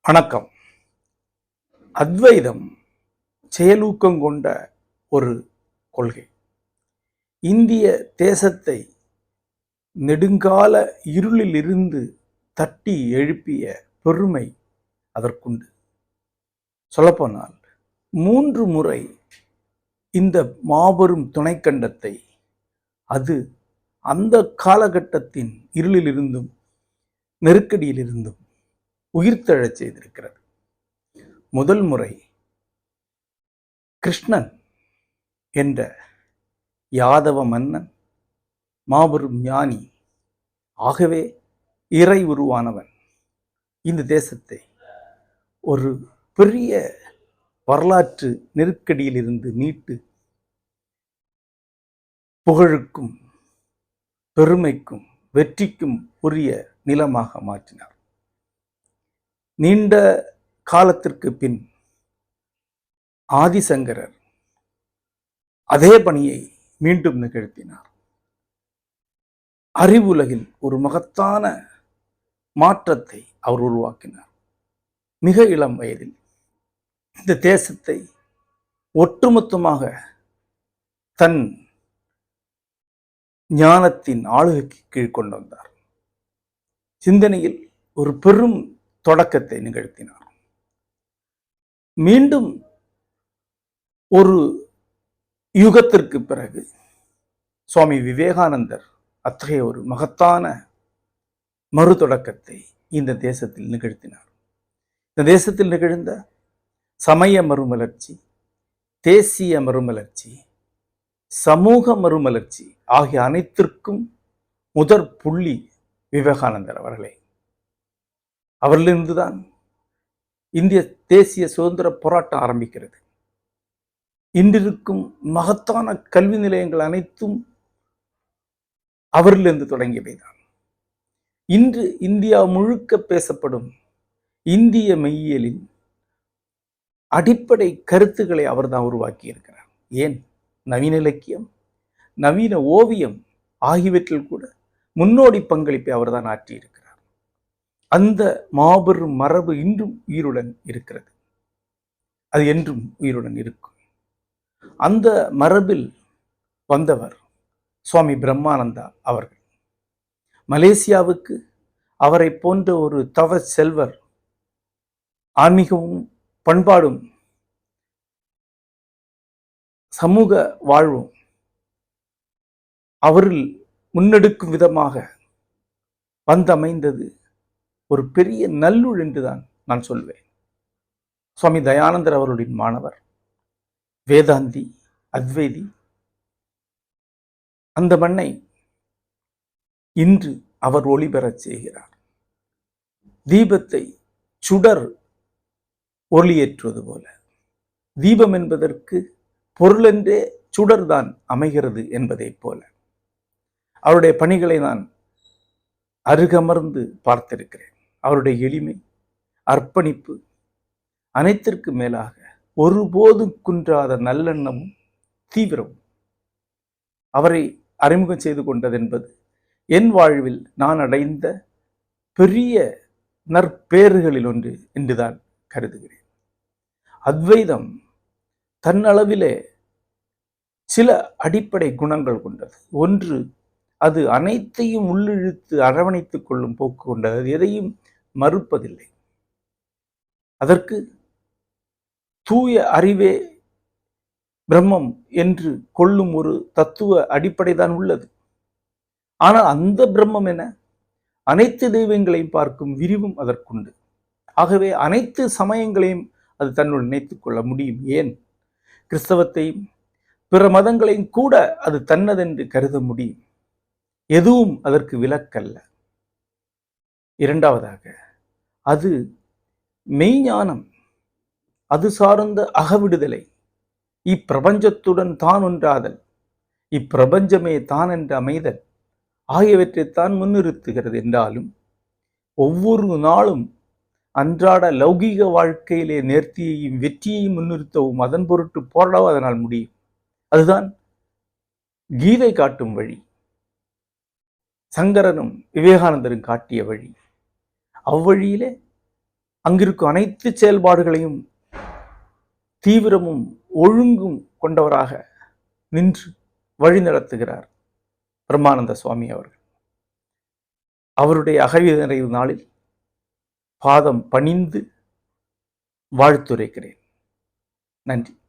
வணக்கம். அத்வைதம் செயலூக்கம் கொண்ட ஒரு கொள்கை. இந்திய தேசத்தை நெடுங்கால இருளில் இருந்து தட்டி எழுப்பிய பெருமை அதற்குண்டு. சொல்லப்போனால் 3 முறை இந்த மாபெரும் துணைக்கண்டத்தை அது அந்த காலகட்டத்தின் இருளிலிருந்தும் நெருக்கடியிலிருந்தும் உயிர்த்தெழச் செய்திருக்கிறது. முதல் முறை கிருஷ்ணன் என்ற யாதவ மன்னன், மாபெரும் ஞானி, ஆகவே இறை உருவானவன், இந்த தேசத்தை ஒரு பெரிய வரலாற்று நெருக்கடியிலிருந்து மீட்டு புகழுக்கும் பெருமைக்கும் வெற்றிக்கும் உரிய நிலமாக மாற்றினார். நீண்ட காலத்திற்கு பின் ஆதிசங்கரர் அதே பணியை மீண்டும் நிகழ்த்தினார். அறிவுலகில் ஒரு மகத்தான மாற்றத்தை அவர் உருவாக்கினார். மிக இளம் வயதில் இந்த தேசத்தை ஒட்டுமொத்தமாக தன் ஞானத்தின் ஆளுகைக்கு கீழ் கொண்டு வந்தார். சிந்தனையில் ஒரு பெரும் தொடக்கத்தை நிகழ்த்தினார். மீண்டும் ஒரு யுகத்திற்கு பிறகு சுவாமி விவேகானந்தர் அத்தகைய ஒரு மகத்தான மறுதொடக்கத்தை இந்த தேசத்தில் நிகழ்த்தினார். இந்த தேசத்தில் நிகழ்ந்த சமய மறுமலர்ச்சி, தேசிய மறுமலர்ச்சி, சமூக மறுமலர்ச்சி ஆகிய அனைத்திற்கும் முதற் புள்ளி விவேகானந்தர் அவர்களே. அவரிலிருந்துதான் இந்திய தேசிய சுதந்திர போராட்டம் ஆரம்பிக்கிறது. இன்றிருக்கும் மகத்தான கல்வி நிலையங்கள் அனைத்தும் அவரிலிருந்து தொடங்கியவைதான். இன்று இந்தியா முழுக்க பேசப்படும் இந்திய மெய்யியலின் அடிப்படை கருத்துக்களை அவர்தான் உருவாக்கி இருக்கிறார். ஏன், நவீன இலக்கியம், நவீன ஓவியம் ஆகியவற்றில் கூட முன்னோடி பங்களிப்பை அவர்தான் ஆற்றியிருக்கிறார். அந்த மாபெரும் மரபு இன்றும் உயிருடன் இருக்கிறது. அது என்றும் உயிருடன் இருக்கும். அந்த மரபில் வந்தவர் சுவாமி பிரம்மானந்தா அவர்கள். மலேசியாவுக்கு அவரை போன்ற ஒரு தவ செல்வர், ஆன்மீகமும் பண்பாடும் சமூக வாழ்வும் அவரில் முன்னெடுக்கும் விதமாக வந்தமைந்தது ஒரு பெரிய நல்லுள் என்றுதான் நான் சொல்வேன். சுவாமி தயானந்தர் அவர்களுடைய மாணவர், வேதாந்தி, அத்வைதி. அந்த மண்ணை இன்று அவர் ஒளிபெறச் செய்கிறார். தீபத்தை சுடர் ஒளியேற்றுவது போல, தீபம் என்பதற்கு பொருளென்றே சுடர்தான் அமைகிறது என்பதைப் போல அவருடைய பணிகளை நான் அருகமர்ந்து பார்த்திருக்கிறேன். அவருடைய எளிமை, அர்ப்பணிப்பு, அனைத்திற்கு மேலாக ஒருபோதும் குன்றாத நல்லெண்ணமும் தீவிரமும் அவரை அறிமுகம் செய்து கொண்டதென்பது என் வாழ்வில் நான் அடைந்த பெரிய நற்பேறுகளில் ஒன்று என்றுதான் கருதுகிறேன். அத்வைதம் தன்னளவிலே சில அடிப்படை குணங்கள் கொண்டது. ஒன்று, அது அனைத்தையும் உள்ளிழுத்து அரவணைத்துக் கொள்ளும் போக்கு கொண்டது. அது எதையும் மறுப்பதில்லை. அதற்கு தூய அறிவே பிரம்மம் என்று கொள்ளும் ஒரு தத்துவ அடிப்படைதான் உள்ளது. ஆனால் அந்த பிரம்மம் என அனைத்து தெய்வங்களையும் பார்க்கும் விரிவும் அதற்குண்டு. ஆகவே அனைத்து சமயங்களையும் அது தன்னுள் இணைத்துக் கொள்ள முடியும். ஏன், கிறிஸ்தவத்தையும் பிற மதங்களையும் கூட அது தன்னதென்று கருத முடியும். எதுவும் அதற்கு விலக்கல்ல. இரண்டாவதாக, அது மெய்ஞானம், அது சார்ந்த அகவிடுதலை, இப்பிரபஞ்சத்துடன் தான் ஒன்றாதல், இப்பிரபஞ்சமே தான் என்ற அமைதல் ஆகியவற்றைத்தான் முன்னிறுத்துகிறது. என்றாலும் ஒவ்வொரு நாளும் அன்றாட லௌகீக வாழ்க்கையிலே நேர்த்தியையும் வெற்றியையும் முன்னிறுத்தவும் அதன் பொருட்டு போராடவும் அதனால் முடியும். அதுதான் கீதை காட்டும் வழி, சங்கரனும் விவேகானந்தரும் காட்டிய வழி. அவ்வழியிலே அங்கிருக்கும் அனைத்து செயல்பாடுகளையும் தீவிரமும் ஒழுங்கும் கொண்டவராக நின்று வழிநடத்துகிறார் பிரம்மானந்த சுவாமி அவர்கள். அவருடைய அகவை நிறைவு நாளில் பாதம் பணிந்து வாழ்த்துரைக்கிறேன். நன்றி.